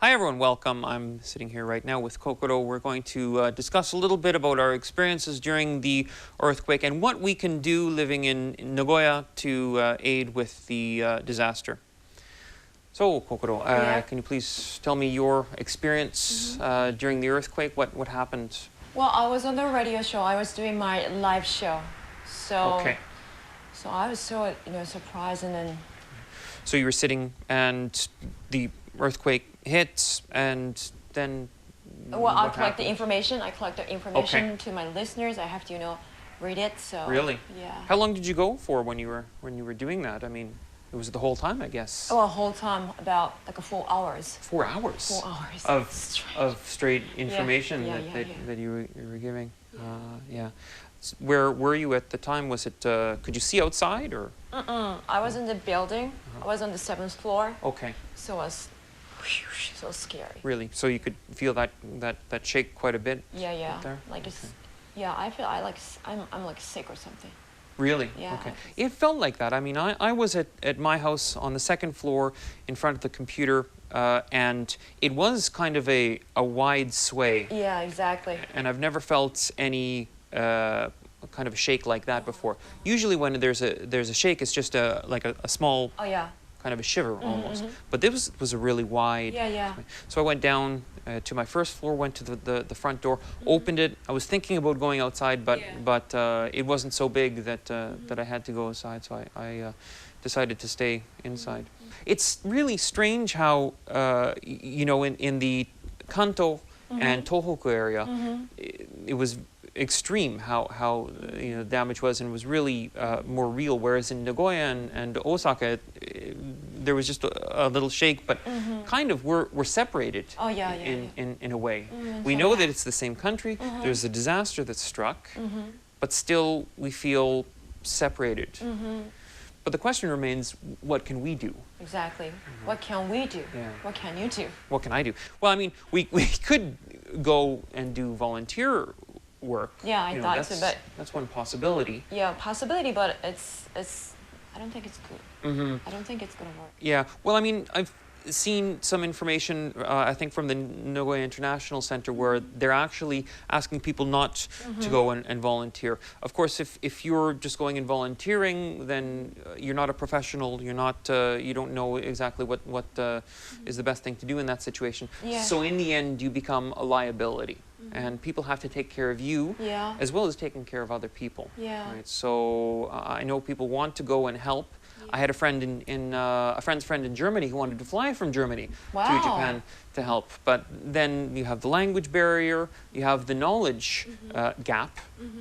Hi everyone, welcome. I'm sitting here right now with Kokoro. We're going to discuss a little bit about our experiences during the earthquake and what we can do living in Nagoya to aid with the disaster. So, Kokoro, can you please tell me your experience during the earthquake? What happened? Well, I was on the radio show. I was doing my live show. So I was so, surprised, and then... So you were sitting and the earthquake hit, and then... Well, I collect the information. I collect the information to my listeners. I have to, read it, so... Really? Yeah. How long did you go for when you were doing that? I mean, it was the whole time, I guess. Oh, a whole time, about like 4 hours. 4 hours? 4 hours. Of straight information that you were giving. Yeah. Where were you at the time? Was it, could you see outside, or? I was in the building. I was on the 7th floor. Okay. So it was so scary. Really? So you could feel that shake quite a bit? Yeah. There? Like it's, yeah, I feel I'm like sick or something. Really? Yeah. Okay. It felt like that. I mean, I was at my house on the 2nd floor in front of the computer, and it was kind of a wide sway. Yeah, exactly. And I've never felt any kind of a shake like that before. Usually when there's a shake, it's just like a small kind of a shiver almost. But this was a really wide sway. So I went down to my 1st floor, went to the front door, opened it. I was thinking about going outside, but it wasn't so big that I had to go outside, so I decided to stay inside. It's really strange how in the Kanto and Tohoku area, it was extreme how the damage was, and was really more real, whereas in Nagoya and Osaka there was just a little shake, but kind of we're separated in a way. We know that it's the same country, there's a disaster that struck, but still we feel separated. But the question remains, what can we do? Exactly. What can we do? Yeah. What can you do? What can I do? Well, I mean, we could go and do volunteer work. Yeah, I thought so, but that's one possibility. Yeah, possibility, but it's I don't think it's good. I don't think it's gonna work. Yeah. Well, I mean, I've seen some information, I think from the Nagoya International Center, where they're actually asking people not to go and volunteer. Of course, if you're just going and volunteering, then you're not a professional. You're not. You don't know exactly what is the best thing to do in that situation. Yeah. So in the end, you become a liability. And people have to take care of you, as well as taking care of other people. Yeah. Right? So I know people want to go and help. I had a friend a friend's friend in Germany who wanted to fly from Germany to Japan to help. But then you have the language barrier, you have the knowledge gap,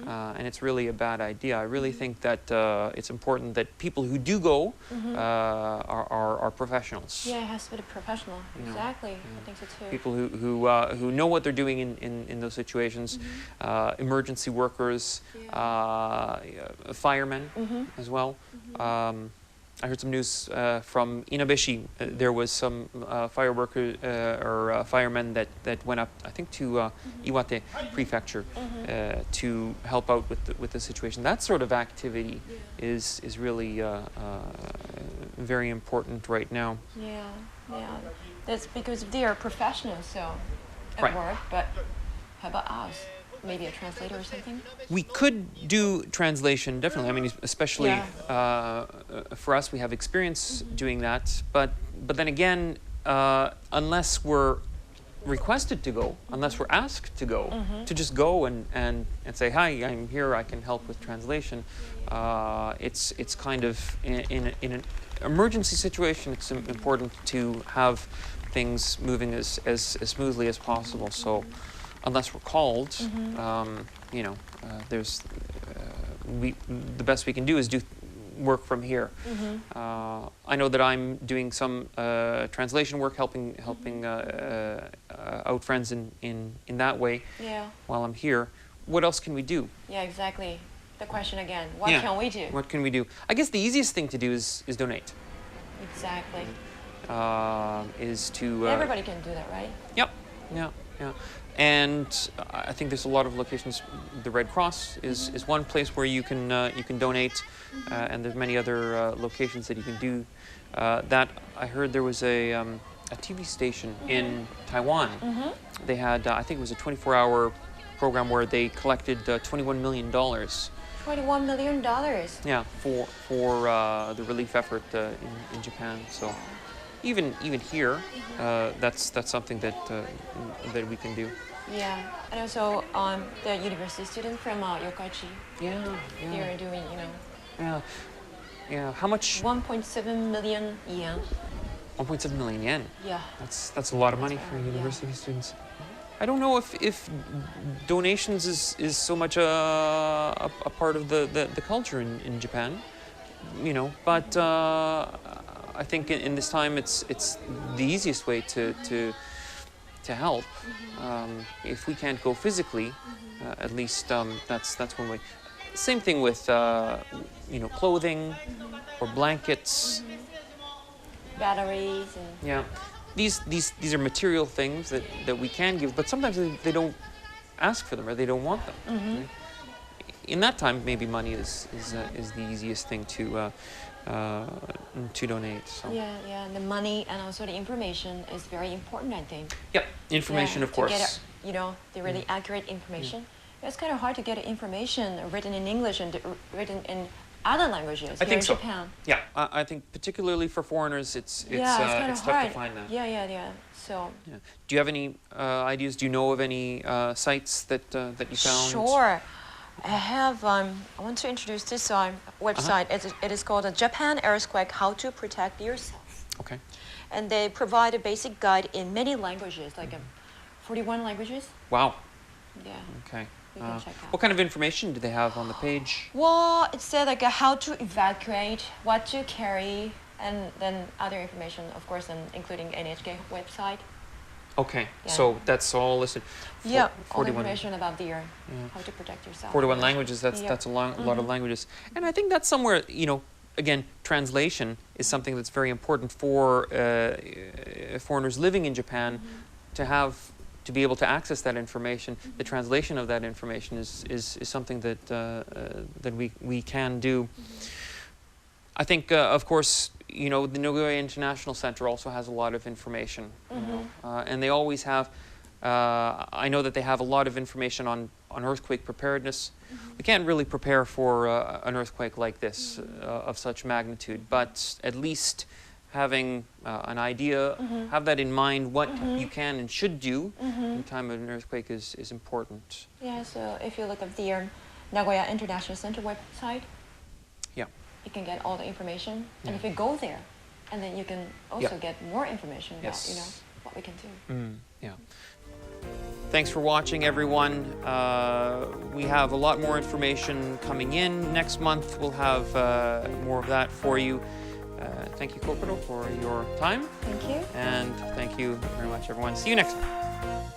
and it's really a bad idea. I really think that it's important that people who do go are professionals. Yeah, it has to be a professional. Exactly. I think so too. People who know what they're doing in those situations, emergency workers, firemen as well. I heard some news from Inabeshi. There was some firemen that went up, I think, to Iwate Prefecture to help out with the situation. That sort of activity is really very important right now. Yeah. That's because they are professionals, so at work. But how about us? Maybe a translator or something? We could do translation, definitely. I mean, especially for us, we have experience doing that. But then again, unless we're requested to go, unless we're asked to go, to just go and say, hi, I'm here, I can help with translation, it's kind of, in an emergency situation, it's important to have things moving as smoothly as possible. So unless we're called, there's the best we can do is do work from here. I know that I'm doing some translation work, helping out friends in that way. While I'm here. What else can we do? Yeah, exactly. The question again. What can we do? What can we do? I guess the easiest thing to do is donate. Exactly. Is to everybody can do that, right? Yep. Yeah. And I think there's a lot of locations. The Red Cross is one place where you can donate, and there's many other locations that you can do that. I heard there was a a TV station in Taiwan. They had, I think it was a 24-hour program where they collected $21 million. $21 million. Yeah, for the relief effort in Japan. So even here, that's something that we can do. Yeah, and also the university student from Yokkaichi. Yeah. They're doing, Yeah. How much? 1.7 million yen. 1.7 million yen. Yeah. That's a lot of money for university students. I don't know if donations is so much a part of the culture in Japan, but I think in this time it's the easiest way to help. If we can't go physically, at least that's one way. Same thing with clothing or blankets. Batteries and Yeah. These are material things that we can give, but sometimes they don't ask for them or they don't want them. Right? In that time, maybe money is the easiest thing to donate. So. Yeah, the money and also the information is very important, I think. Yeah, information, of course. To get the really accurate information. It's kind of hard to get information written in English and written in other languages I here think in so. Japan. Yeah, I think particularly for foreigners, it's kind of tough hard. to find that. Yeah. So. Yeah. Do you have any ideas? Do you know of any sites that you found? Sure. I have. I want to introduce this website. It is called Japan Earthquake: How to Protect Yourself. Okay. And they provide a basic guide in many languages, like 41 languages. Wow. Yeah. Okay. You can check out. What kind of information do they have on the page? Well, it said like how to evacuate, what to carry, and then other information, of course, and including NHK website. Okay, Yeah. so that's all listed. All 41 information about how to protect yourself. 41 languages. That's a lot of languages, and I think that's somewhere again, translation is something that's very important for foreigners living in Japan to be able to access that information. The translation of that information is something that we can do. I think, of course, the Nagoya International Center also has a lot of information, and they always have. I know that they have a lot of information on earthquake preparedness. We can't really prepare for an earthquake like this of such magnitude, but at least having an idea, have that in mind, what you can and should do in time of an earthquake is important. Yeah, so if you look at the Nagoya International Center website, you can get all the information. And if you go there, and then you can also get more information about what we can do. Yeah. Thanks for watching, everyone. We have a lot more information coming in. Next month, we'll have more of that for you. Thank you, Kokoro, for your time. Thank you. And thank you very much, everyone. See you next time.